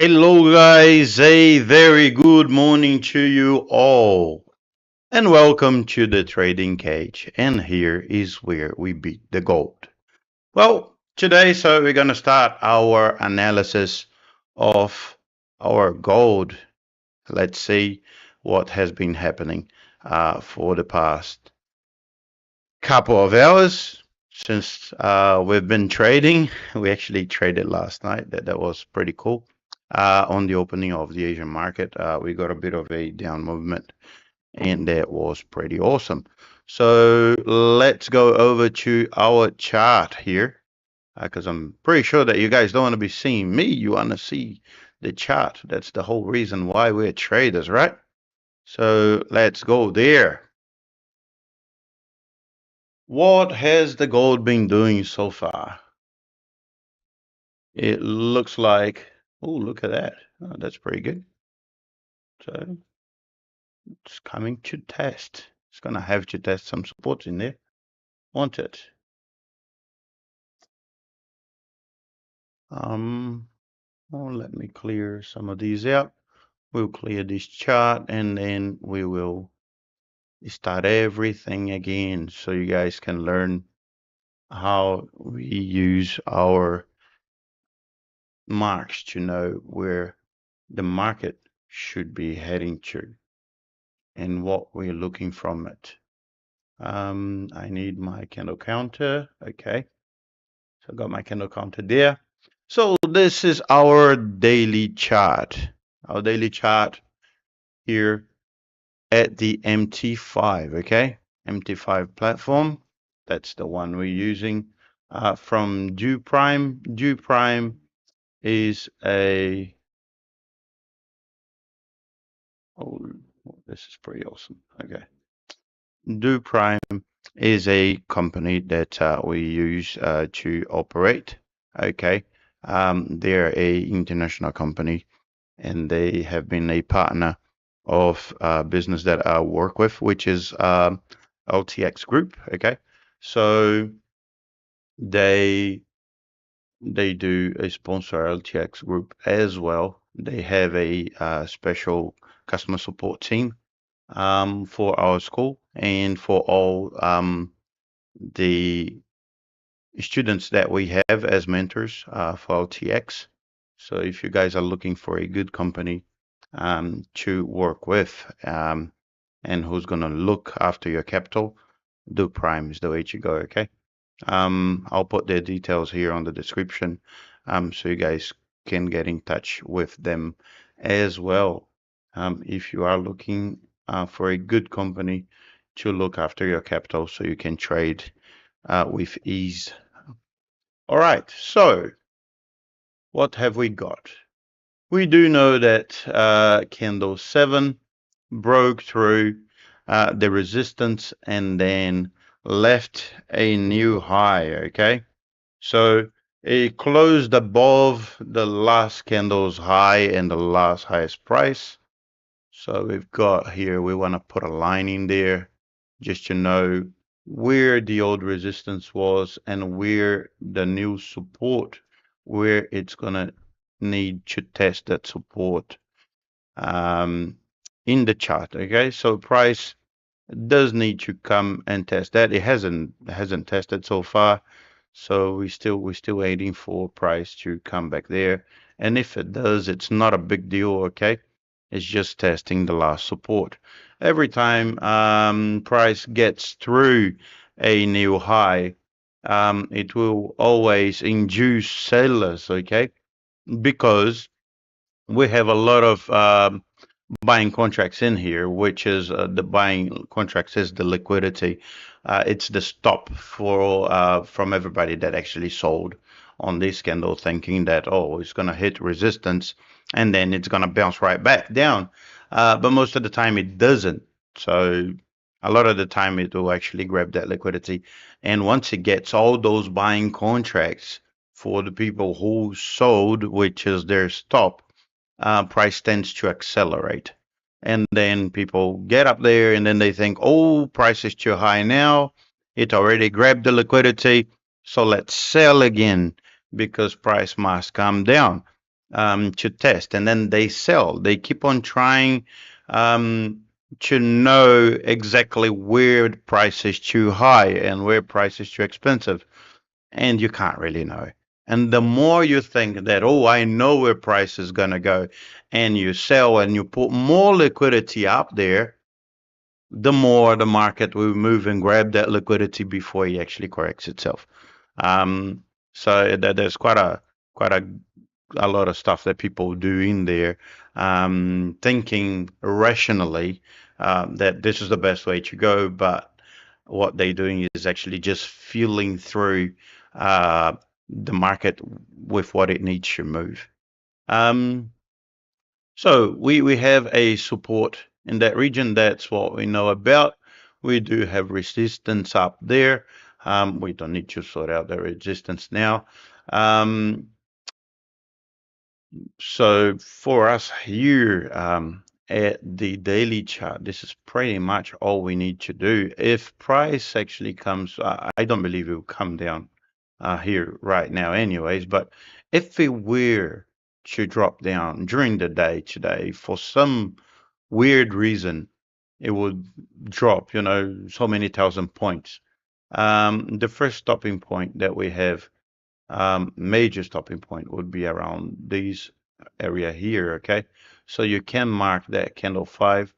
Hello, guys. A very good morning to you all, and welcome to the Trading Cage. And here is where we beat the gold. Well, today, we're gonna start our analysis of our gold. Let's see what has been happening for the past couple of hours since we've been trading. We actually traded last night. That was pretty cool. On the opening of the Asian market, we got a bit of a down movement, and that was pretty awesome. So let's go over to our chart here, because I'm pretty sure that you guys don't want to be seeing me. You want to see the chart. That's the whole reason why we're traders, right? So let's go there. What has the gold been doing so far? It looks like, oh, look at that. Oh, that's pretty good. So it's coming to test. It's going to have to test some support in there, won't it? Well, let me clear some of these out. We'll clear this chart and then we will start everything again so you guys can learn how we use our marks to know where the market should be heading to and what we're looking from it. I need my candle counter. Okay. So I got my candle counter there. So this is our daily chart. Our daily chart here at the MT5. Okay. MT5 platform. That's the one we're using from Dew Prime. Dew Prime is a, oh, this is pretty awesome. Okay. Dew Prime is a company that we use to operate. Okay. They're a international company, and they have been a partner of business that I work with, which is LTX Group. Okay. So they do a sponsor LTX Group as well. They have a special customer support team for our school and for all the students that we have as mentors for LTX. So if you guys are looking for a good company to work with and who's going to look after your capital, Do Prime is the way to go, okay? I'll put their details here on the description so you guys can get in touch with them as well. If you are looking for a good company to look after your capital so you can trade with ease. All right, so what have we got? We do know that candle 7 broke through the resistance and then left a new high, okay? So it closed above the last candle's high and the last highest price. So we've got here, we want to put a line in there just to know where the old resistance was and where the new support, where it's going to need to test that support in the chart. Okay, so price does need to come and test that. It hasn't tested so far, so we're still waiting for price to come back there. And if it does, it's not a big deal. Okay, it's just testing the last support. Every time price gets through a new high, it will always induce sellers. Okay, because we have a lot of buying contracts in here, which is the buying contracts is the liquidity. It's the stop for from everybody that actually sold on this candle, thinking that, oh, it's gonna hit resistance and then it's gonna bounce right back down. But most of the time it doesn't. So a lot of the time it will actually grab that liquidity, and once it gets all those buying contracts for the people who sold, which is their stop, price tends to accelerate. And then people get up there and then they think, oh, price is too high now. It already grabbed the liquidity. So let's sell again because price must come down. to test, and then they sell. They keep on trying um, to know exactly where the price is too high and where price is too expensive, and you can't really know. And the more you think that, oh, I know where price is gonna go, and you sell and you put more liquidity up there, the more the market will move and grab that liquidity before it actually corrects itself. Um, so there's quite a lot of stuff that people do in there, thinking rationally that this is the best way to go, but what they're doing is actually just feeling through uh, the market with what it needs to move. Um, so we have a support in that region. That's what we know about. We do have resistance up there. We don't need to sort out the resistance now. Um, so for us here at the daily chart, this is pretty much all we need to do. If price actually comes, I don't believe it will come down here right now anyways, but if it were to drop down during the day today for some weird reason, it would drop, so many thousand points. The first stopping point that we have, major stopping point, would be around these area here, okay? So you can mark that candle 5,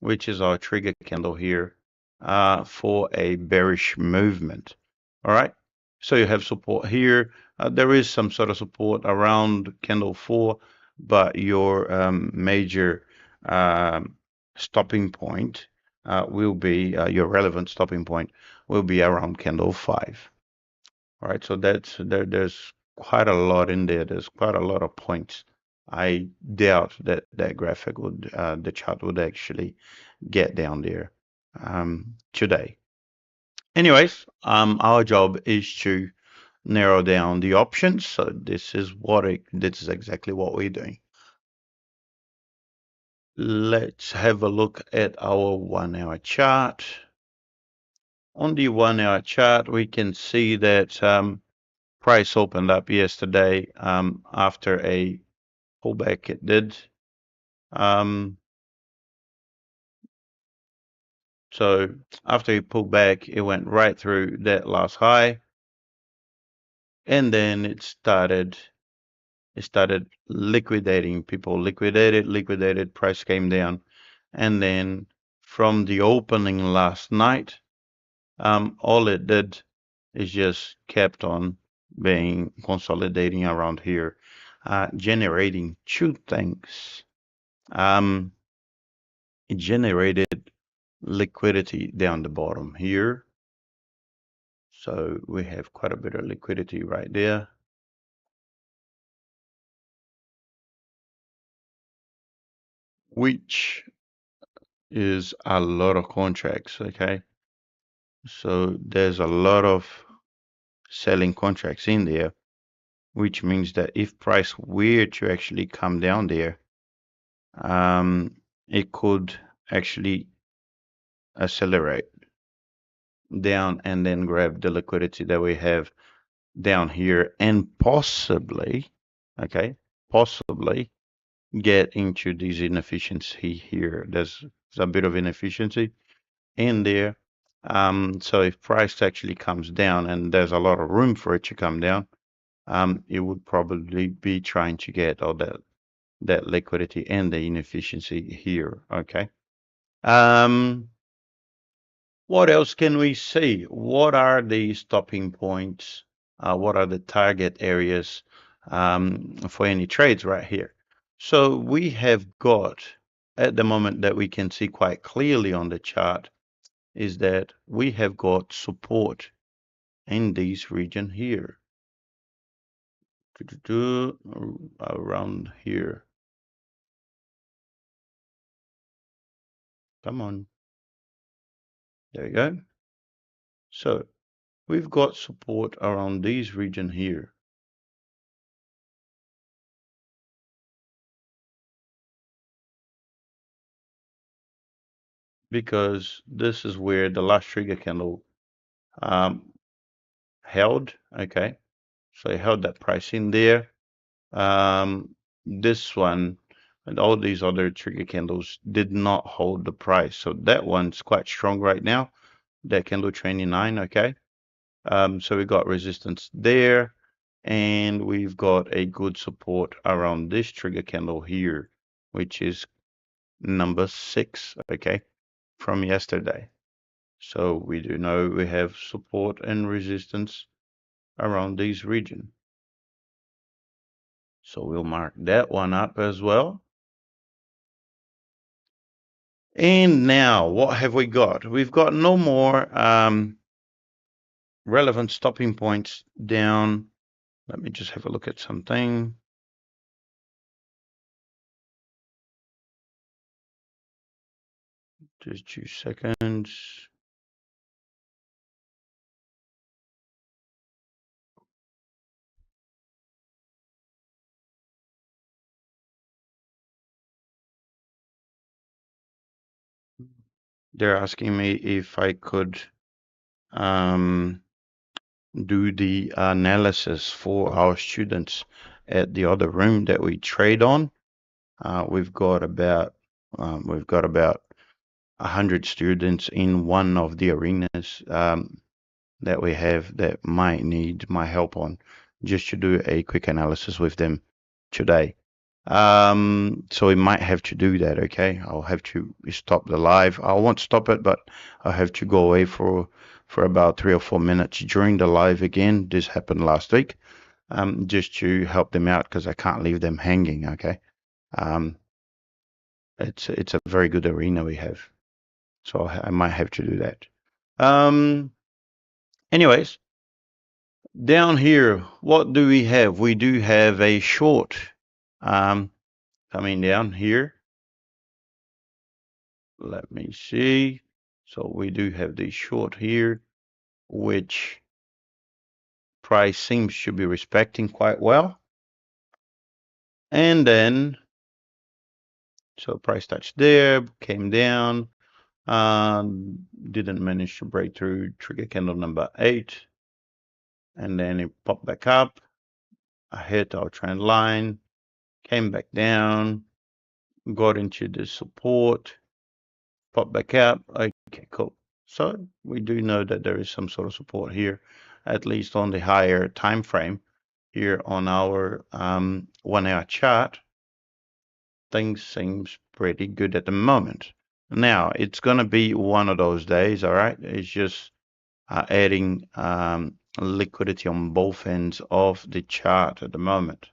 which is our trigger candle here, for a bearish movement. All right. So you have support here. There is some sort of support around candle 4, but your major stopping point will be your relevant stopping point will be around candle 5. All right. So there's quite a lot in there. There's quite a lot of points. I doubt that that graphic would, the chart would actually get down there today. Anyways, our job is to narrow down the options. So this is exactly what we're doing. Let's have a look at our 1 hour chart. On the 1 hour chart, we can see that price opened up yesterday after a pullback it did. So after it pulled back, it went right through that last high, and then it started liquidating. People liquidated, price came down, and then from the opening last night, all it did is just kept on being consolidating around here, generating two things. It generated liquidity down the bottom here. So we have quite a bit of liquidity right there. Which is a lot of contracts, okay? So there's a lot of selling contracts in there, which means that if price were to actually come down there, it could actually accelerate down and then grab the liquidity that we have down here and possibly, okay, possibly get into this inefficiency here. There's a bit of inefficiency in there. So if price actually comes down and there's a lot of room for it to come down, it would probably be trying to get all that liquidity and the inefficiency here. Okay. What else can we see? What are the stopping points? What are the target areas for any trades right here? So we have got, at the moment that we can see quite clearly on the chart, is that we have got support in this region here. Around here. Come on. There you go. So we've got support around this region here. Because this is where the last trigger candle held. Okay. So it held that price in there. this one and all these other trigger candles did not hold the price. So that one's quite strong right now. That candle 29, okay? So we got resistance there, and we've got a good support around this trigger candle here, which is number 6, okay, from yesterday. So we do know we have support and resistance around this region. So we'll mark that one up as well. And now, what have we got? We've got no more relevant stopping points down. Let me just have a look at something. Just 2 seconds. They're asking me if I could do the analysis for our students at the other room that we trade on. We've got about 100 students in one of the arenas that we have that might need my help on, just to do a quick analysis with them today. So we might have to do that, okay? I'll have to stop the live. I won't stop it, but I'll have to go away for about 3 or 4 minutes during the live again. This happened last week, just to help them out because I can't leave them hanging, okay? It's a very good arena we have, so I might have to do that. Anyways, down here, what do we have? We do have a short coming down here. Let me see. So we do have the short here, which price seems to be respecting quite well. And then, so price touched there, came down, didn't manage to break through trigger candle number 8. And then it popped back up, hit our trend line, came back down, got into the support, popped back up. Okay, cool. So we do know that there is some sort of support here, at least on the higher time frame. Here on our 1 hour chart, things seems pretty good at the moment. Now it's gonna be one of those days, all right? It's just adding liquidity on both ends of the chart at the moment.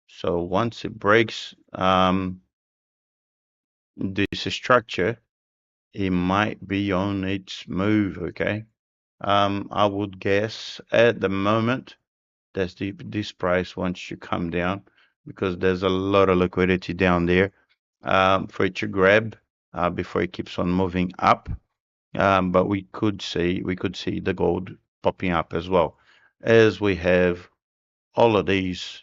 So once it breaks this structure, it might be on its move, okay? I would guess at the moment that this price wants to come down because there's a lot of liquidity down there for it to grab before it keeps on moving up. But we could see the gold popping up as well, as we have all of these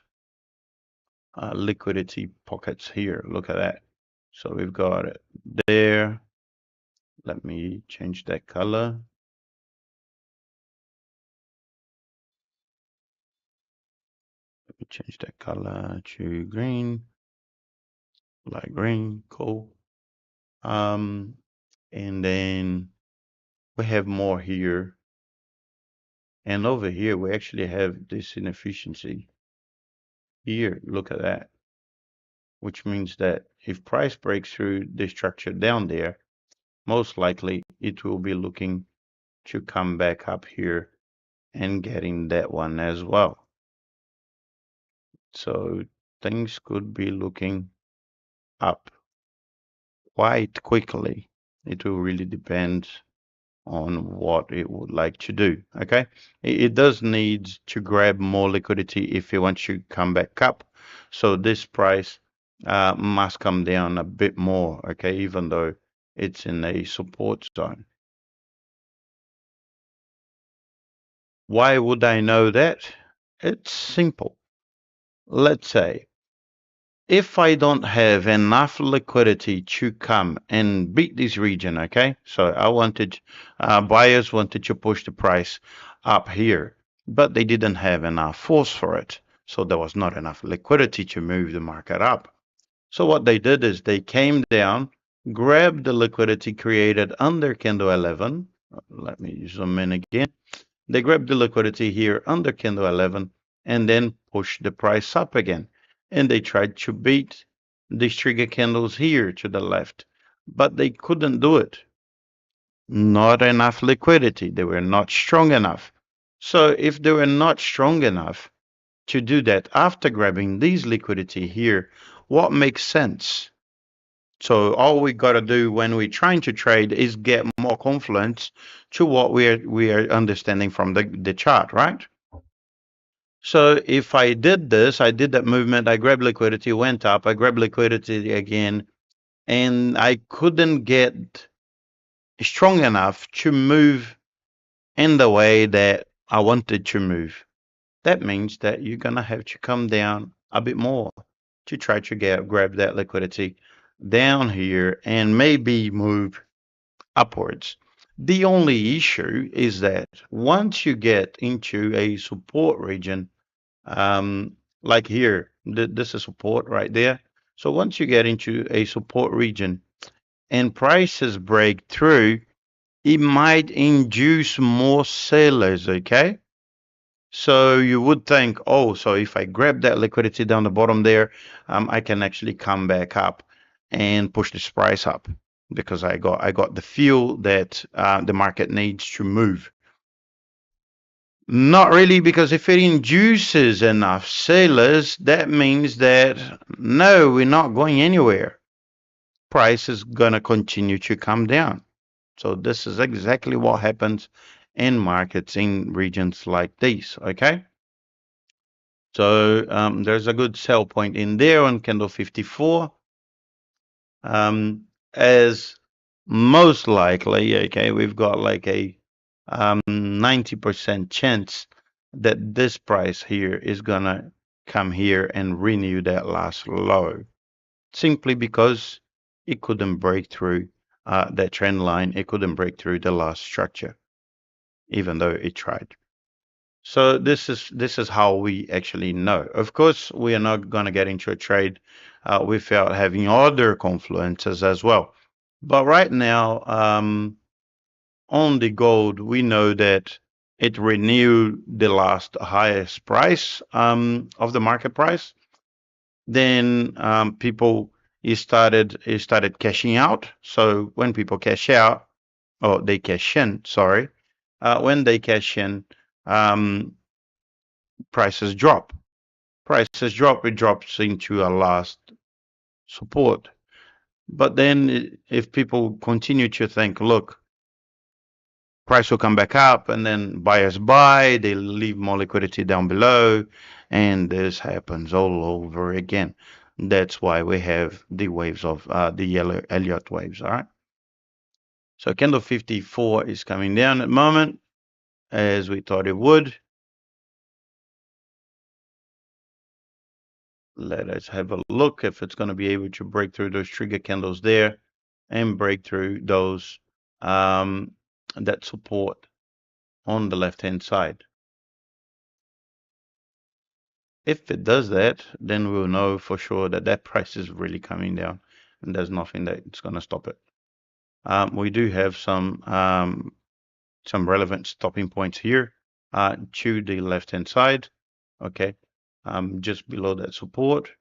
liquidity pockets here. Look at that. So we've got it there. Let me change that color. Let me change that color to green, light green, cool. And then we have more here. And over here, we actually have this inefficiency here. Look at that. Which means that if price breaks through the structure down there, most likely it will be looking to come back up here and getting that one as well. So things could be looking up quite quickly. It will really depend on what it would like to do. Okay, it does need to grab more liquidity if it wants to come back up. So this price must come down a bit more. Okay, even though it's in a support zone. Why would I know that? It's simple. Let's say if I don't have enough liquidity to come and beat this region, okay? So I wanted, buyers wanted to push the price up here, but they didn't have enough force for it. So there was not enough liquidity to move the market up. So what they did is they came down, grabbed the liquidity created under candle 11. Let me zoom in again. They grabbed the liquidity here under candle 11 and then pushed the price up again. And they tried to beat these trigger candles here to the left, but they couldn't do it. Not enough liquidity. They were not strong enough. So if they were not strong enough to do that after grabbing these liquidity here, what makes sense? So all we got to do when we're trying to trade is get more confidence to what we are understanding from the chart, right? So if I did this, I did that movement, I grabbed liquidity, went up, I grabbed liquidity again, and I couldn't get strong enough to move in the way that I wanted to move. That means that you're gonna have to come down a bit more to try to grab that liquidity down here and maybe move upwards. The only issue is that once you get into a support region, like here, this is support right there. So once you get into a support region and prices break through, it might induce more sellers, okay? So you would think, oh, so if I grab that liquidity down the bottom there, I can actually come back up and push this price up because I got the feel that the market needs to move. Not really, because if it induces enough sellers, that means that no, we're not going anywhere. Price is gonna continue to come down. So this is exactly what happens in markets in regions like these, okay? So there's a good sell point in there on candle 54. As most likely, okay, we've got like a 90% chance that this price here is gonna come here and renew that last low, simply because it couldn't break through that trend line. It couldn't break through the last structure, even though it tried. So this is how we actually know. Of course, we are not going to get into a trade without having other confluences as well. But right now, on the gold, we know that it renewed the last highest price of the market price. Then people started cashing out. So when people cash out, or they cash in, sorry, when they cash in, um, prices drop. Prices drop, it drops into a last support. But then if people continue to think, look, price will come back up, and then buyers buy, they leave more liquidity down below, and this happens all over again. That's why we have the waves of the yellow Elliott waves, all right? So candle 54 is coming down at the moment, as we thought it would. Let us have a look if it's going to be able to break through those trigger candles there and break through those that support on the left hand side. If it does that, then we'll know for sure that that price is really coming down and there's nothing that's going to stop it. We do have some relevant stopping points here to the left hand side, okay, just below that support.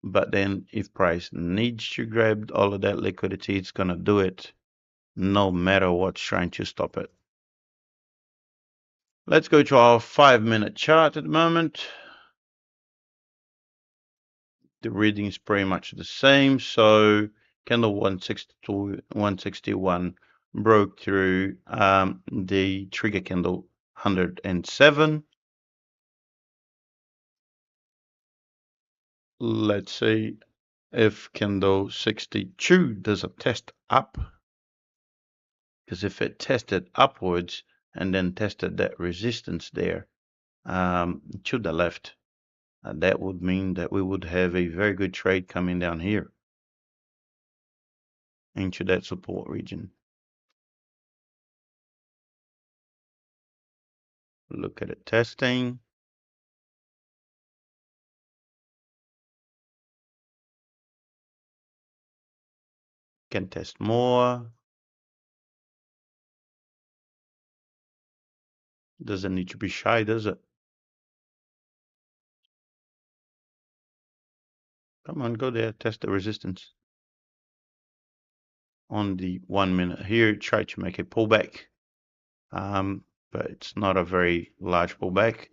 But then if price needs to grab all of that liquidity, it's going to do it no matter what's trying to stop it. Let's go to our 5-minute chart at the moment. The reading is pretty much the same. So candle 162, 161 broke through the trigger candle 107. Let's see if candle 62 does a test up. Because if it tested upwards and then tested that resistance there to the left, that would mean that we would have a very good trade coming down here into that support region. Look at it testing. Can test more. Doesn't need to be shy, does it? Come on, go there, test the resistance. On the 1 minute here, try to make a pullback. But it's not a very large pullback.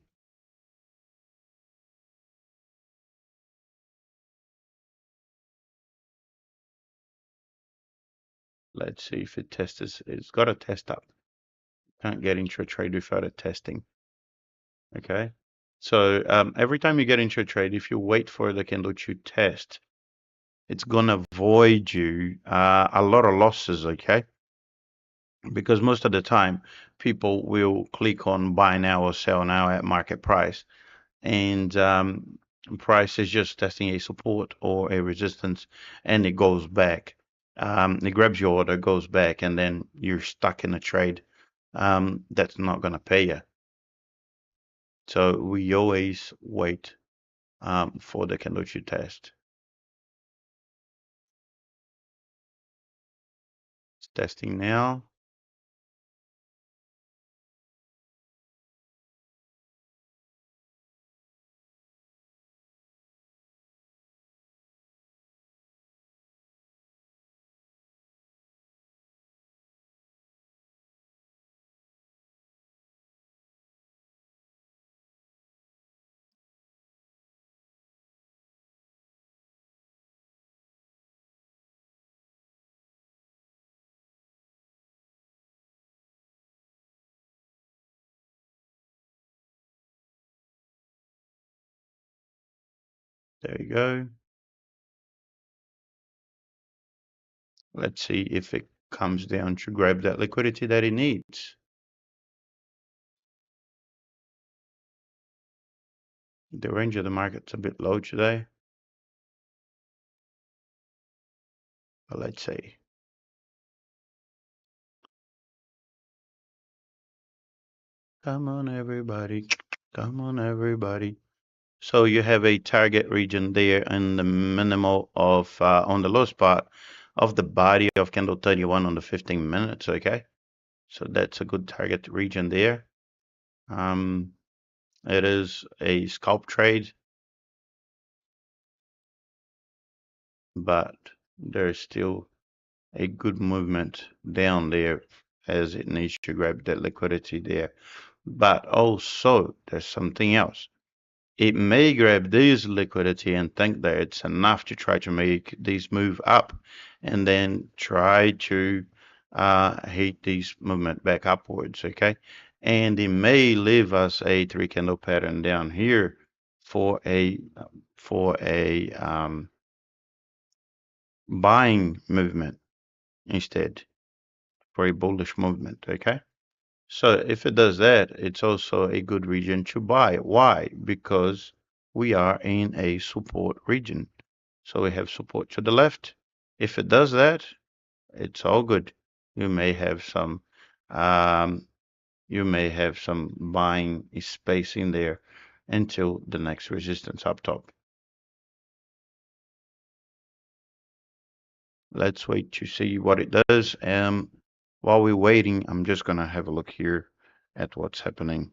Let's see if it tests. It's got to test up. Can't get into a trade without it testing. Okay. So every time you get into a trade, if you wait for the candle to test, it's gonna avoid you a lot of losses. Okay. Because most of the time, people will click on buy now or sell now at market price, and price is just testing a support or a resistance, and it goes back. It grabs your order, goes back, and then you're stuck in a trade that's not going to pay you. So we always wait for the candle to test. It's testing now. There you go. Let's see if it comes down to grab that liquidity that it needs. The range of the market's a bit low today. But let's see. Come on, everybody. Come on, everybody. So you have a target region there in the minimal of on the low spot of the body of candle 31 on the 15 minutes. Okay, so that's a good target region there. It is a scalp trade, but there's still a good movement down there as it needs to grab that liquidity there. But also there's something else. It may grab this liquidity and think that it's enough to try to make these move up, and then try to hit this movement back upwards. Okay, and it may leave us a three candle pattern down here for a buying movement instead, for a bullish movement. Okay. So if it does that, it's also a good region to buy. Why? Because we are in a support region. So we have support to the left. If it does that, it's all good. You may have some um, buying space in there until the next resistance up top. Let's wait to see what it does. While we're waiting, I'm just gonna have a look here at what's happening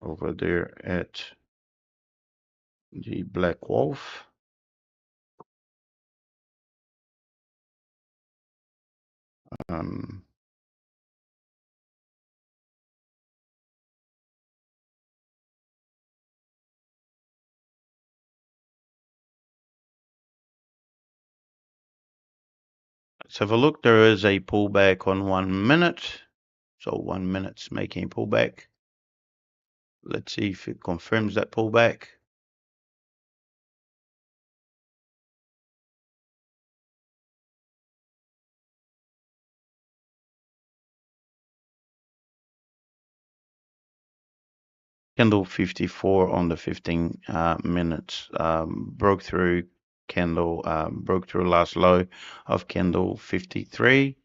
over there at the Black Wolf. Um, let's have a look. There is a pullback on 1 minute. So 1 minute's making a pullback. Let's see if it confirms that pullback. Candle 54 on the 15 minutes broke through last low of candle 53.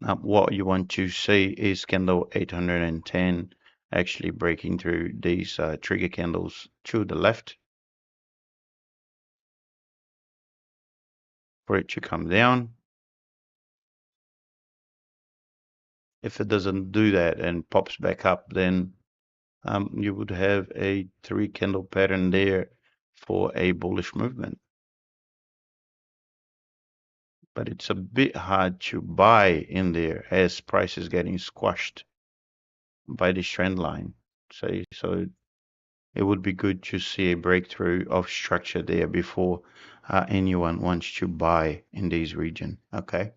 What you want to see is candle 810 actually breaking through these trigger candles to the left for it to come down. If it doesn't do that and pops back up, then you would have a 3 candle pattern there for a bullish movement. But it's a bit hard to buy in there as price is getting squashed by this trend line. So it would be good to see a breakthrough of structure there before anyone wants to buy in this region. Okay,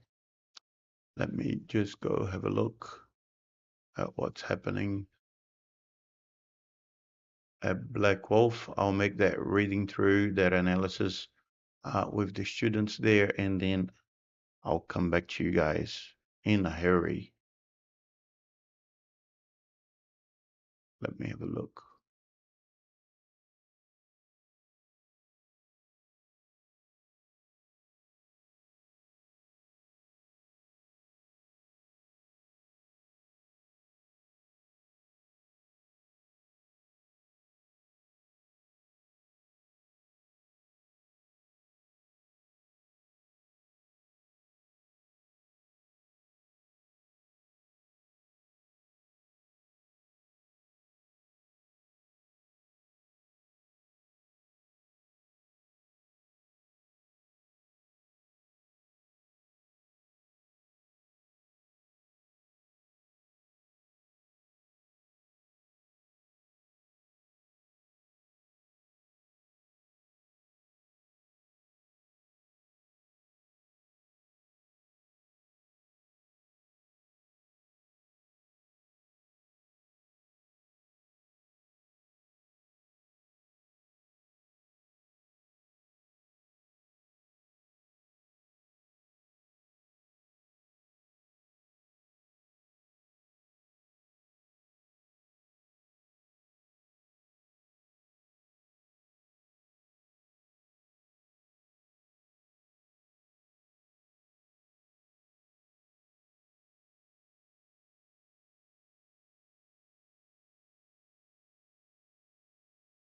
let me just go have a look at what's happening at Black Wolf. I'll make that reading through that analysis with the students there, and then I'll come back to you guys in a hurry. Let me have a look.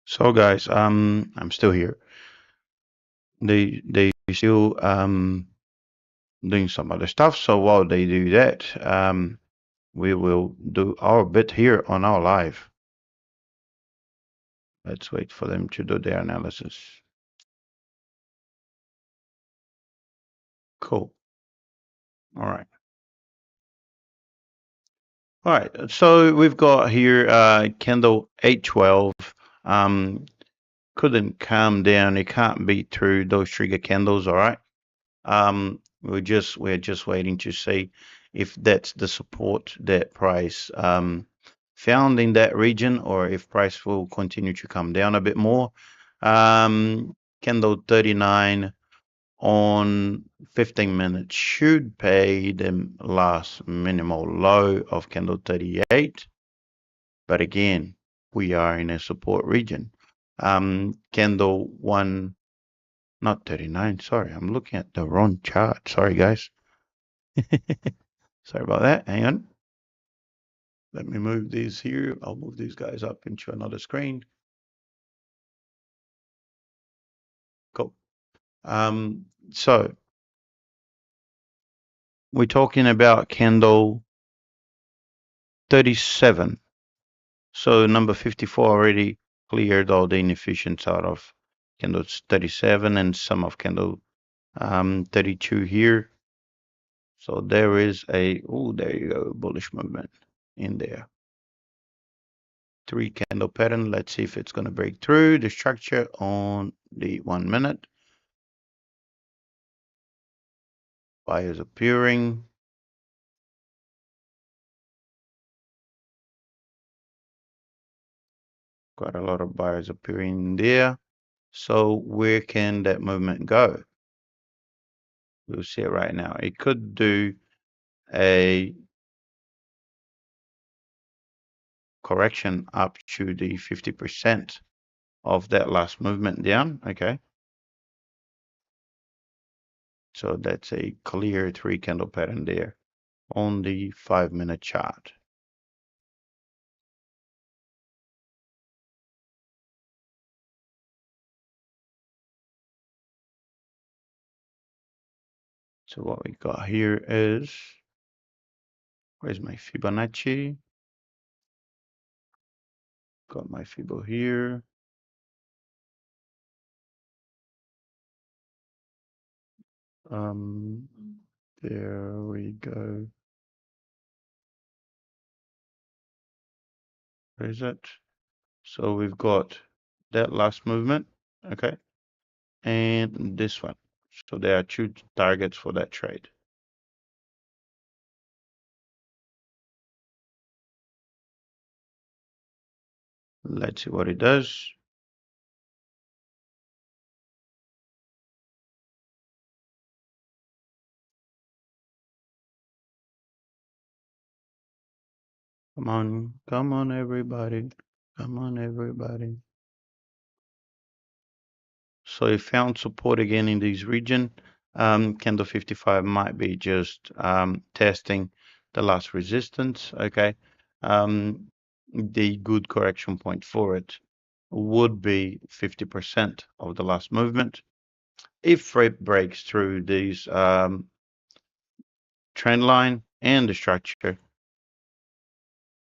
So guys, I'm still here. They still doing some other stuff. So while they do that, we will do our bit here on our live. Let's wait for them to do their analysis. Cool. All right. All right. So we've got here candle 812. Couldn't calm down. It can't beat through those trigger candles. All right. We're just waiting to see if that's the support that price found in that region, or if price will continue to come down a bit more. Candle 39 on 15 minutes should pay the last minimal low of candle 38. But again, we are in a support region. Candle 1, not 39, sorry, I'm looking at the wrong chart. Sorry, guys. Sorry about that. Hang on. Let me move these here. I'll move these guys up into another screen. Cool. So we're talking about candle 37. So number 54 already cleared all the inefficients out of candle 37 and some of candle 32 here. So there is a, oh, there you go, bullish movement in there. 3 candle pattern. Let's see if it's going to break through the structure on the 1 minute. Buyers appearing. Quite a lot of buyers appearing there. So where can that movement go? We'll see it right now. It could do a correction up to the 50% of that last movement down. Okay. So that's a clear 3 candle pattern there. on the 5-minute chart. So what we got here is, where's my Fibonacci? Got my Fibo here. There we go. Where is it? So we've got that last movement, okay, and this one. So there are two targets for that trade. Let's see what it does. Come on, everybody. Come on, everybody. So it found support again in this region. Candle 55 might be just testing the last resistance. Okay. The good correction point for it would be 50% of the last movement. If it breaks through these trend line and the structure,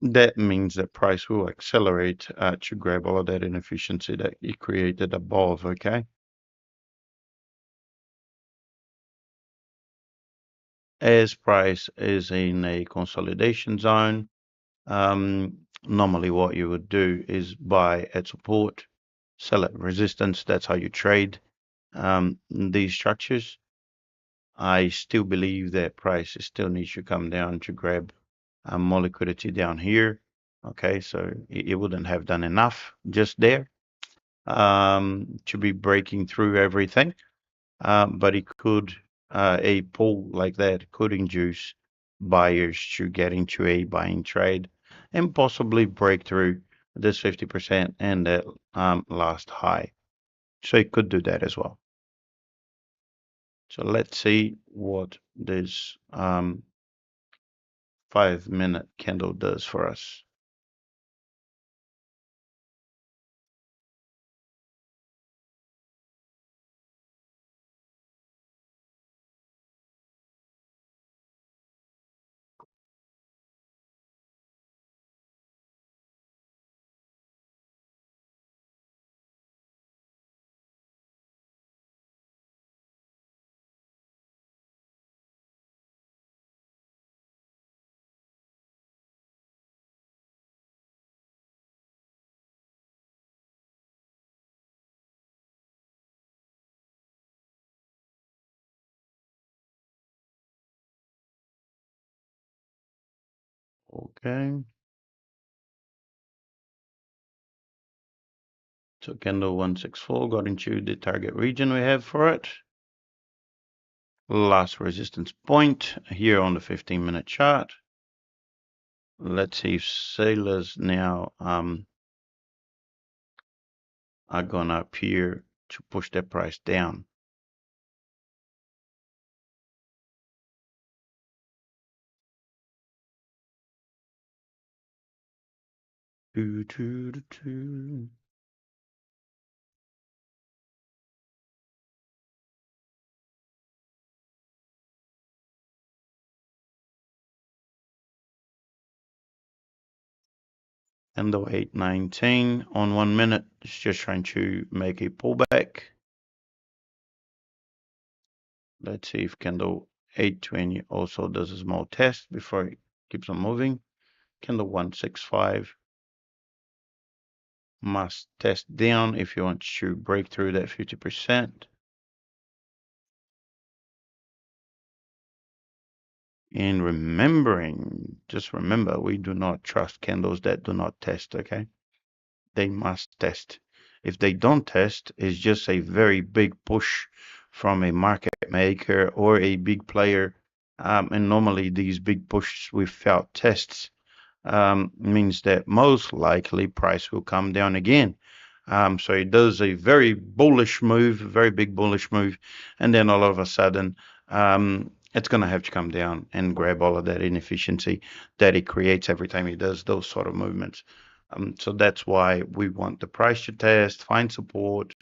that means that price will accelerate to grab all of that inefficiency that it created above. Okay. As price is in a consolidation zone, normally what you would do is buy at support, sell at resistance. That's how you trade these structures. I still believe that price still needs to come down to grab more liquidity down here. Okay, so it wouldn't have done enough just there to be breaking through everything. But it could, a pull like that could induce buyers to get into a buying trade and possibly break through this 50% and that last high. So it could do that as well. So let's see what this 5-minute candle does for us. Okay. So candle 164 got into the target region we have for it. Last resistance point here on the 15-minute chart. Let's see if sailors now are gonna appear to push that price down. And the 819 on 1 minute is just trying to make a pullback. Let's see if candle 820 also does a small test before it keeps on moving. Candle 165 must test down if you want to break through that 50%. And just remember, we do not trust candles that do not test, okay? They must test. If they don't test, it's just a very big push from a market maker or a big player. And normally these big pushes without tests means that most likely price will come down again. So it does a very bullish move, very big bullish move, and then all of a sudden it's going to have to come down and grab all of that inefficiency that it creates every time it does those sort of movements. So that's why we want the price to test, find support,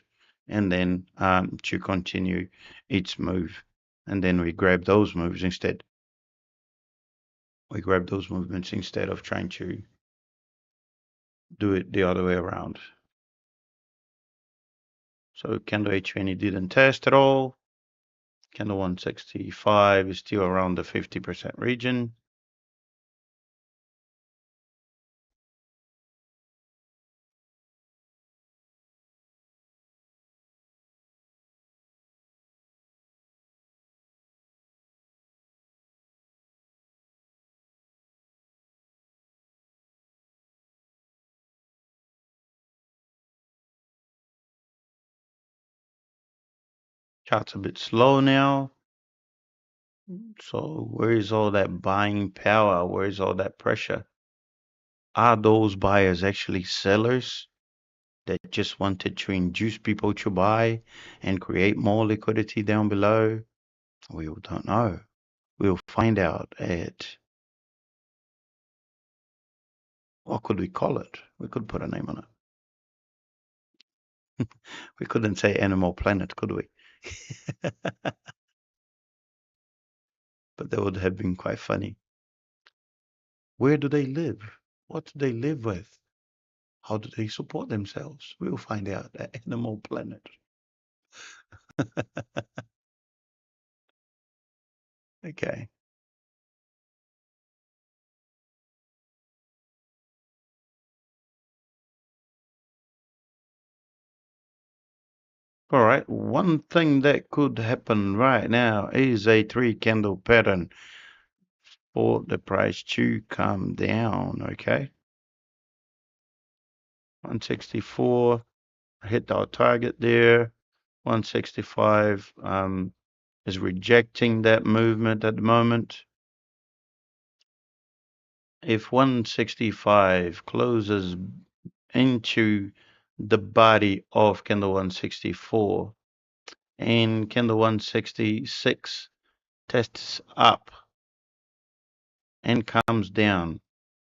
and then to continue its move. And then we grab those moves instead. We grab those movements instead of trying to do it the other way around. So candle H20 didn't test at all. Candle 165 is still around the 50% region. Chart's a bit slow now. So where is all that buying power? Where is all that pressure? Are those buyers actually sellers that just wanted to induce people to buy and create more liquidity down below? We don't know. We'll find out at, what could we call it? We could put a name on it. We couldn't say Animal Planet, could we? But that would have been quite funny. Where do they live? What do they live with? How do they support themselves? We'll find out at Animal Planet. Okay. All right. One thing that could happen right now is a three candle pattern for the price to come down. Okay. 164 hit our target there. 165 is rejecting that movement at the moment. If 165 closes into the body of candle 164 and candle 166 tests up and comes down,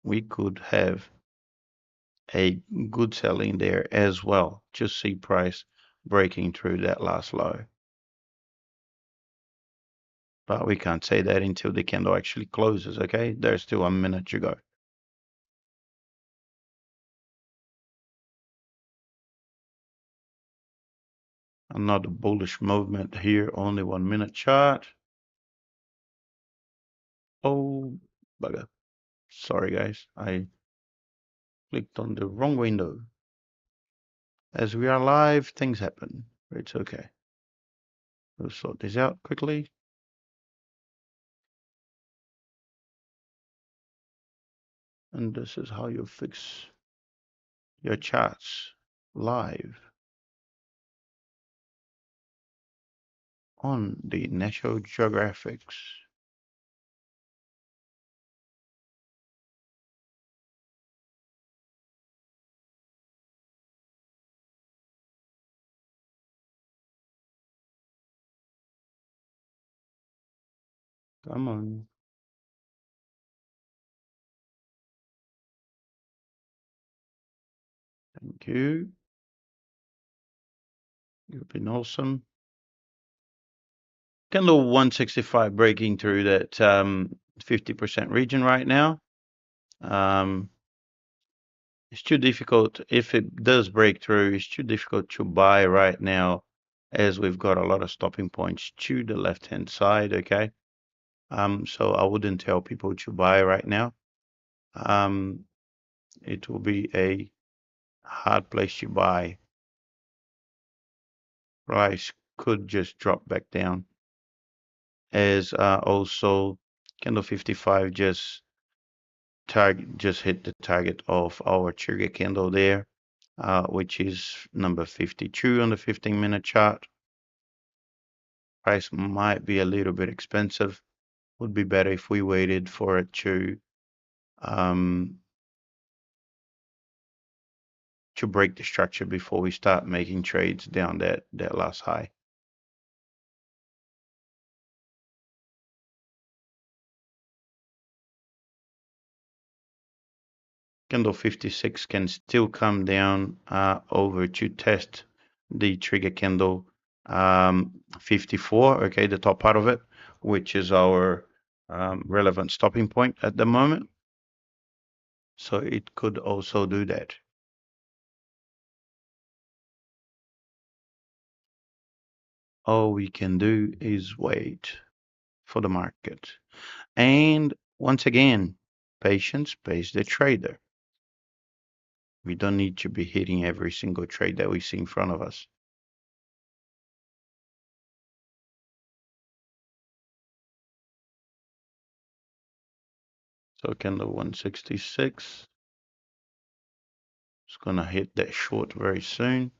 we could have a good sell in there as well. Just see price breaking through that last low. But we can't say that until the candle actually closes, okay? There's still a minute to go. Another bullish movement here, only 1 minute chart. Oh, bugger. Sorry, guys. I clicked on the wrong window. As we are live, things happen. It's okay. We'll sort this out quickly. And this is how you fix your charts live on the National Geographics. Come on. Thank you. You've been awesome. Candle 165 breaking through that 50% region right now. It's too difficult. If it does break through, it's too difficult to buy right now as we've got a lot of stopping points to the left-hand side, okay? So I wouldn't tell people to buy right now. It will be a hard place to buy. Price could just drop back down as also candle 55 just hit the target of our trigger candle there, which is number 52 on the 15-minute chart. Price might be a little bit expensive. Would be better if we waited for it to break the structure before we start making trades down that last high. Candle 56 can still come down over to test the trigger candle 54, okay, the top part of it, which is our relevant stopping point at the moment. So it could also do that. All we can do is wait for the market. And once again, patience pays the trader. We don't need to be hitting every single trade that we see in front of us. So candle 166 is going to hit that short very soon.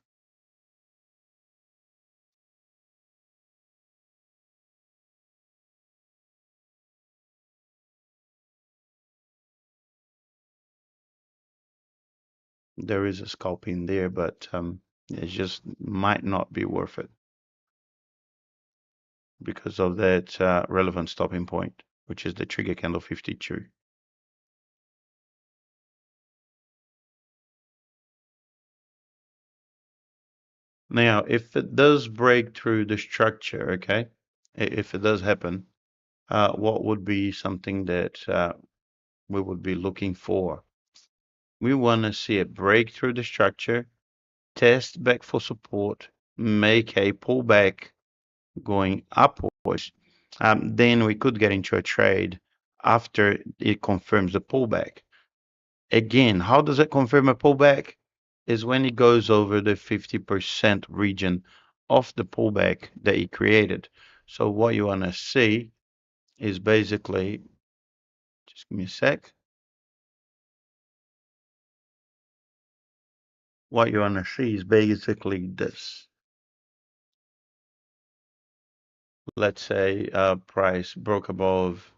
There is a scalp in there, but it just might not be worth it because of that relevant stopping point, which is the trigger candle 52. Now, if it does break through the structure, okay, if it does happen, what would be something that we would be looking for? We want to see it break through the structure, test back for support, make a pullback going upwards. Then we could get into a trade after it confirms the pullback. Again, how does it confirm a pullback? Is when it goes over the 50% region of the pullback that it created. So what you want to see is basically, just give me a sec. What you want to see is basically this. Let's say price broke above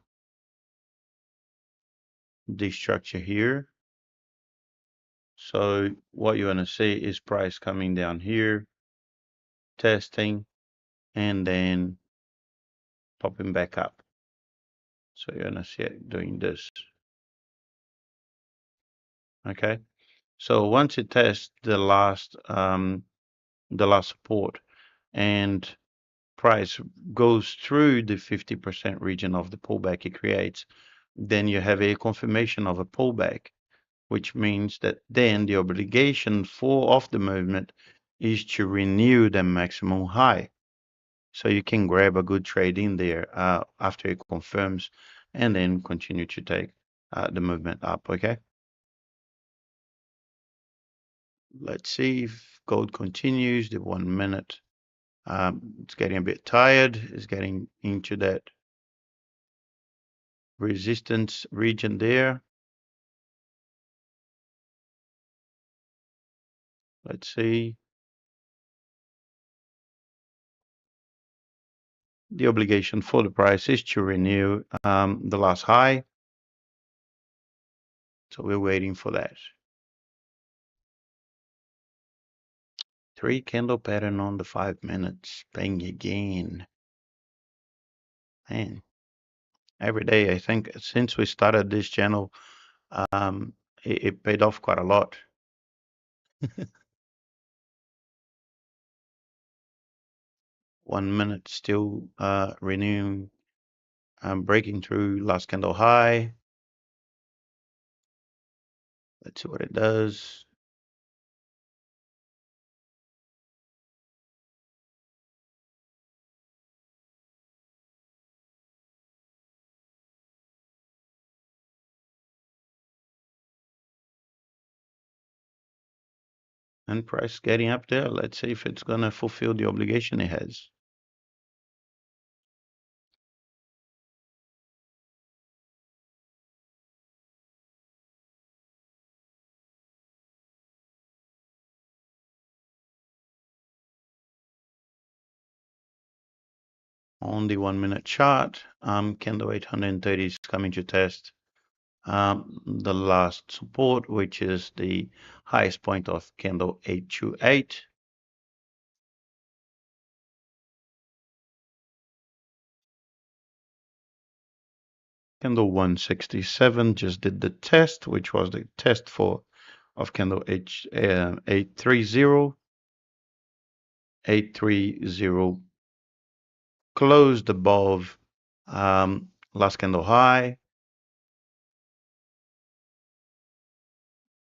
this structure here. So what you want to see is price coming down here, testing, and then popping back up. So you're going to see it doing this. Okay. So once it tests the last support and price goes through the 50% region of the pullback it creates, then you have a confirmation of a pullback, which means that then the obligation of the movement is to renew the maximum high. So you can grab a good trade in there after it confirms and then continue to take the movement up, okay? Let's see if gold continues the 1 minute. It's getting a bit tired. It's getting into that resistance region there. Let's see. The obligation for the price is to renew the last high. So we're waiting for that. 3 candle pattern on the 5 minutes. Bang again. Man, every day, I think since we started this channel, it paid off quite a lot. 1 minute still renewing, breaking through last candle high. Let's see what it does. And price getting up there. Let's see if it's going to fulfill the obligation it has. On the 1 minute chart, candle 830 is coming to test the last support, which is the highest point of candle 828. Candle 167 just did the test, which was the test of candle 830. 830 closed above last candle high.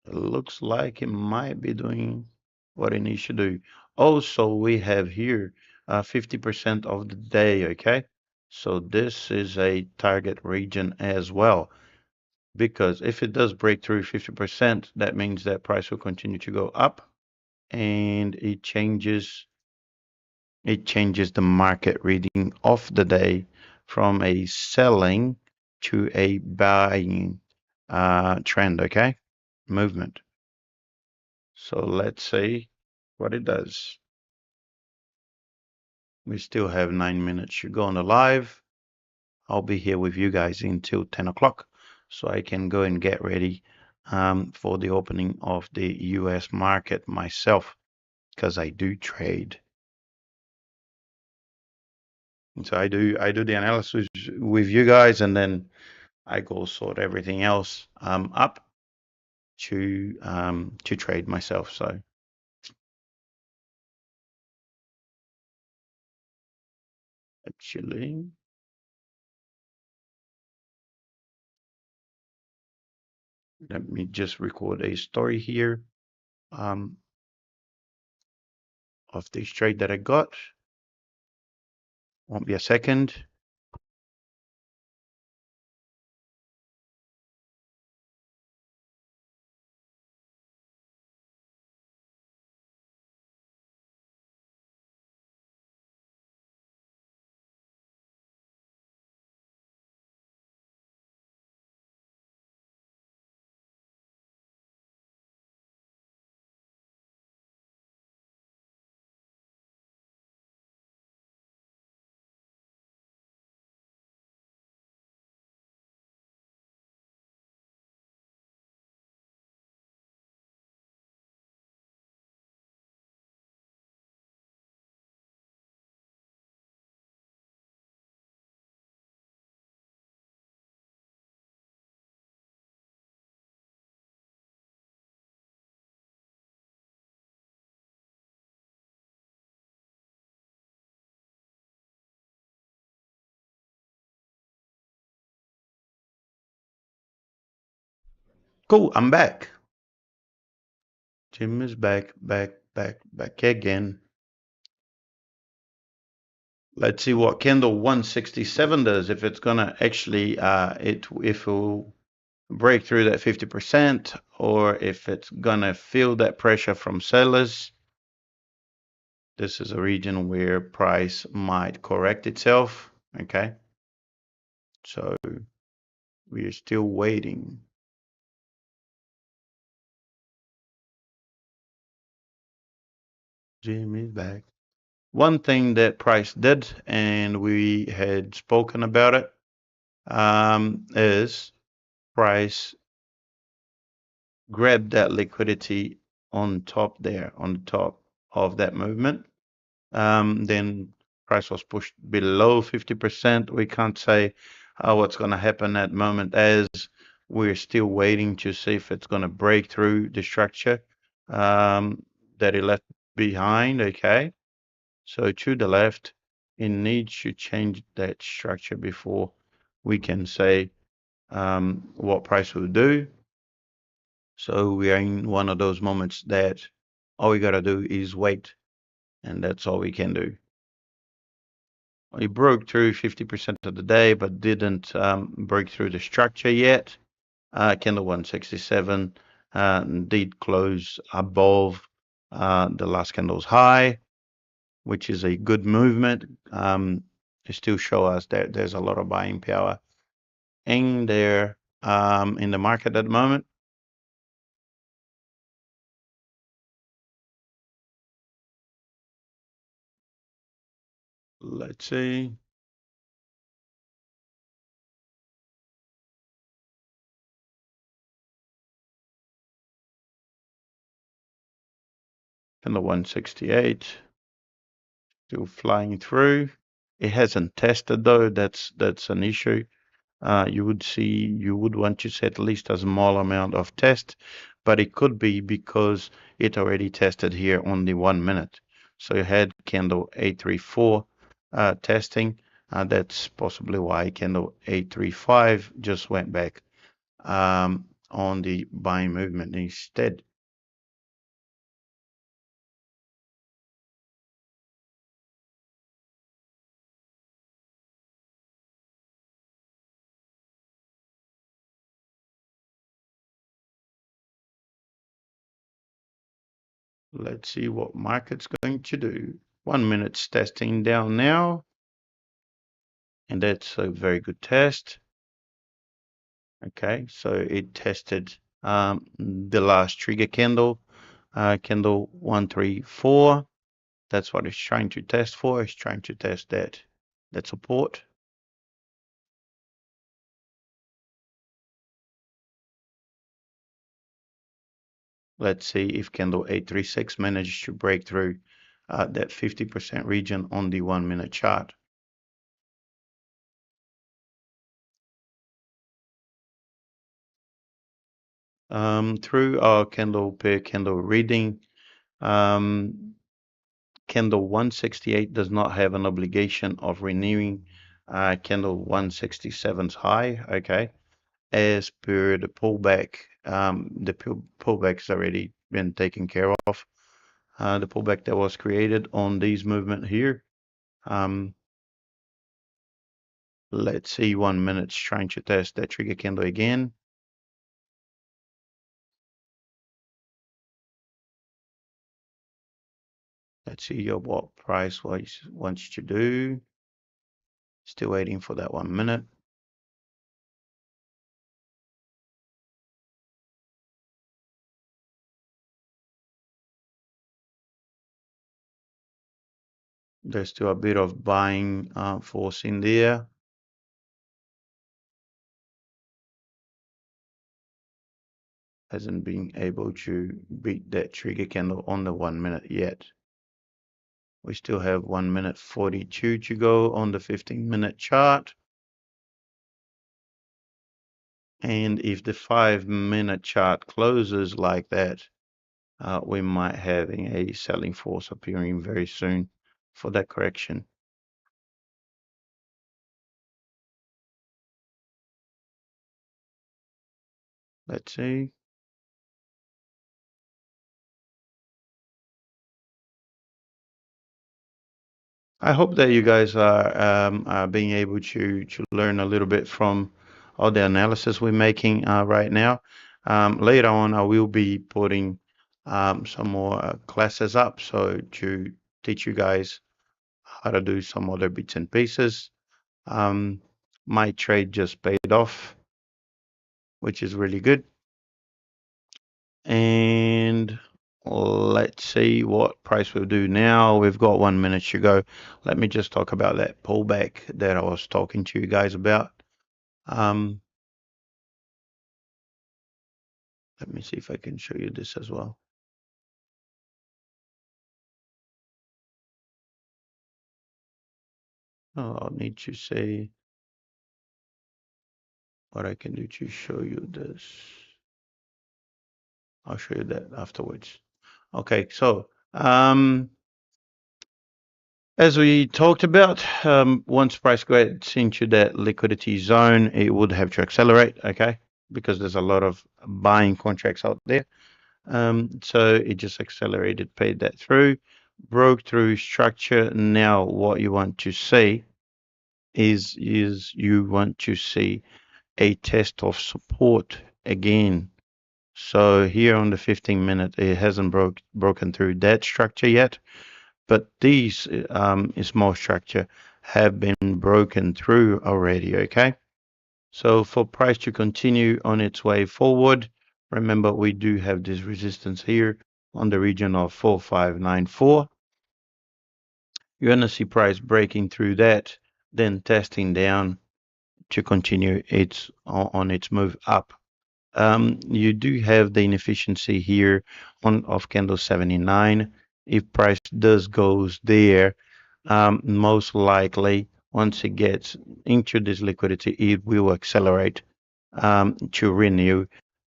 It looks like it might be doing what it needs to do. Also, we have here 50% of the day, okay? So this is a target region as well, because if it does break through 50%, that means that price will continue to go up, and it changes the market reading of the day from a selling to a buying trend, okay? Movement. So let's see what it does. We still have 9 minutes to go on the live. I'll be here with you guys until 10 o'clock, so I can go and get ready for the opening of the US market myself, because I do trade. And so I do the analysis with you guys, and then I go sort everything else up to trade myself. So actually, let me just record a story here um, of this trade that I got. Won't be a second. Cool, I'm back. Jim is back again. Let's see what candle 167 does. If it's gonna actually if it will break through that 50%, or if it's gonna feel that pressure from sellers. This is a region where price might correct itself. Okay, so we are still waiting. Jim is back. One thing that price did, and we had spoken about it, is price grabbed that liquidity on top there, on the top of that movement. Then price was pushed below 50%. We can't say what's going to happen at the moment, as we're still waiting to see if it's going to break through the structure that it left behind. Okay, so to the left, it needs to change that structure before we can say what price will do. So we are in one of those moments that all we got to do is wait, and that's all we can do. We broke through 50% of the day, but didn't break through the structure yet. Candle 167 did close above the last candle's high, which is a good movement. It still show us that there's a lot of buying power in there in the market at the moment. Let's see. Candle 168 still flying through. It hasn't tested though. That's an issue. you would see you would want to set at least a small amount of test, but it could be because it already tested here on the 1 minute. So you had candle 834 testing. That's possibly why candle 835 just went back on the buying movement instead. Let's see what market's going to do. 1 minute's testing down now, and that's a very good test. Okay, so it tested the last trigger candle, candle 134. That's what it's trying to test for. It's trying to test that support. Let's see if candle 836 manages to break through that 50% region on the 1 minute chart. Through our candle per candle reading, candle 168 does not have an obligation of renewing candle 167's high, okay? As per the pullback, the pullback's already been taken care of. The pullback that was created on these movement here. Let's see 1 minute's trying to test that trigger candle again. Let's see what price wants to do. Still waiting for that 1 minute. There's still a bit of buying force in there. Hasn't been able to beat that trigger candle on the 1 minute yet. We still have 1 minute 42 to go on the 15-minute chart. And if the 5-minute chart closes like that, we might having a selling force appearing very soon for that correction. Let's see. I hope that you guys are being able to learn a little bit from all the analysis we're making right now. Later on, I will be putting some more classes up so to teach you guys how to do some other bits and pieces. My trade just paid off, which is really good. And let's see what price we'll do now. We've got 1 minute to go. Let me just talk about that pullback that I was talking to you guys about. Let me see if I can show you this as well. Oh, I'll need to say what I can do to show you this. I'll show you that afterwards. Okay, so as we talked about, once price gets into that liquidity zone, it would have to accelerate, okay? Because there's a lot of buying contracts out there. So it just accelerated, paid that through, broke through structure. Now what you want to see is you want to see a test of support again. So here on the 15-minute, it hasn't broken through that structure yet, but these small structure have been broken through already, okay? So for price to continue on its way forward, remember we do have this resistance here on the region of 4594. You're going to see price breaking through that, then testing down to continue on its move up. You do have the inefficiency here of candle 79. If price does goes there, most likely once it gets into this liquidity, it will accelerate to renew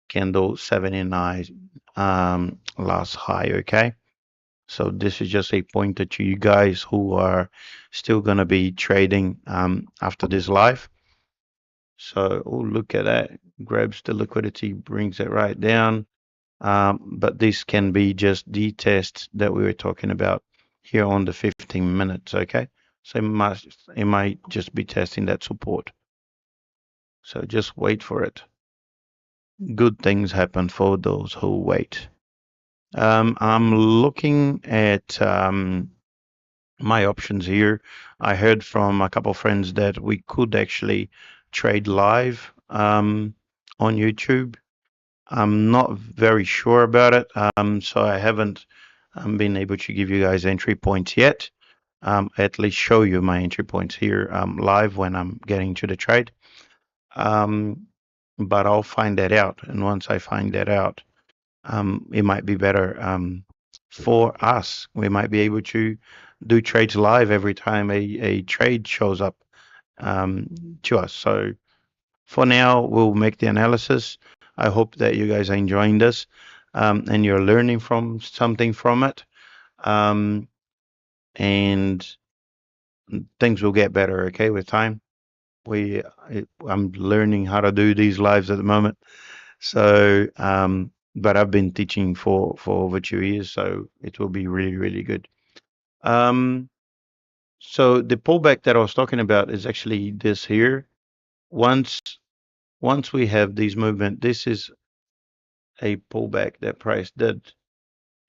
candle 79 last high. Okay, so this is just a pointer to you guys who are still going to be trading after this live. So, oh, look at that. Grabs the liquidity, brings it right down. But this can be just the test that we were talking about here on the 15 minutes, okay? So it might just be testing that support. So just wait for it. Good things happen for those who wait. I'm looking at my options here. I heard from a couple of friends that we could actually trade live on YouTube. I'm not very sure about it, so I haven't been able to give you guys entry points yet. At least show you my entry points here live when I'm getting to the trade. But I'll find that out, and once I find that out, it might be better for us. We might be able to do trades live every time a trade shows up to us. So for now, we'll make the analysis. I hope that you guys are enjoying this and you're learning from something from it. Um, and things will get better, okay, with time. I'm learning how to do these lives at the moment. So, but I've been teaching for over 2 years, so it will be really, really good. Um, so the pullback that I was talking about is actually this here. Once once we have these movement, this is a pullback that price did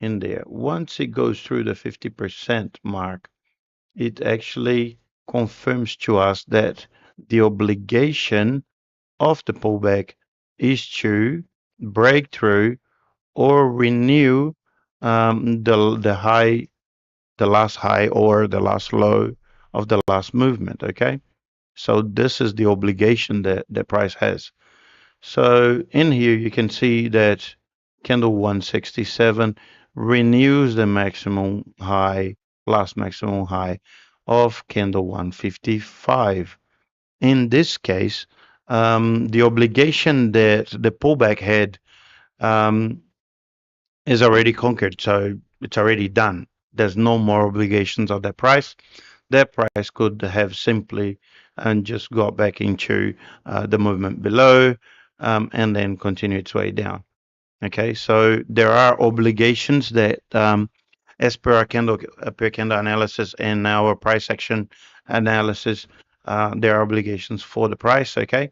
in there. Once it goes through the 50% mark, it actually confirms to us that the obligation of the pullback is to break through or renew the last high or the last low of the last movement. Okay, so this is the obligation that the price has. So in here you can see that candle 167 renews the maximum high, last maximum high of candle 155. In this case, the obligation that the pullback had um, is already conquered, so it's already done. There's no more obligations of that price. That price could have simply and just got back into the movement below and then continue its way down. Okay, so there are obligations that, as per our candle per candle analysis and our price action analysis, there are obligations for the price. Okay,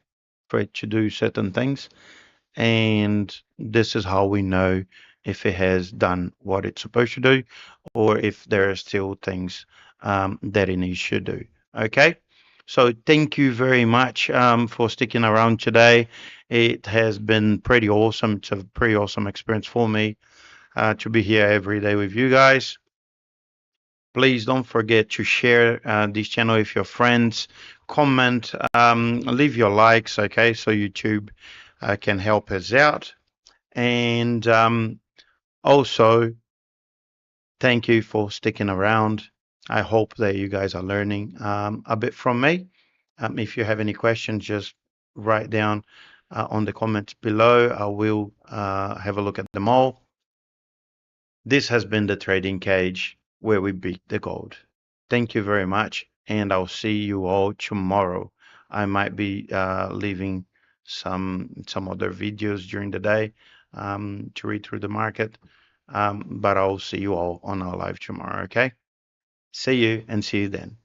for it to do certain things, and this is how we know if it has done what it's supposed to do or if there are still things that it needs to do. Okay, so thank you very much for sticking around today. It has been pretty awesome. It's a pretty awesome experience for me to be here every day with you guys. Please don't forget to share this channel with your friends. Comment, leave your likes, okay, so YouTube can help us out. And also, thank you for sticking around. I hope that you guys are learning a bit from me. If you have any questions, just write down on the comments below. I will have a look at them all. This has been the Trading Cage where we beat the gold. Thank you very much, and I'll see you all tomorrow. I might be leaving some other videos during the day to read through the market, but I'll see you all on our live tomorrow. Okay? See you and see you then.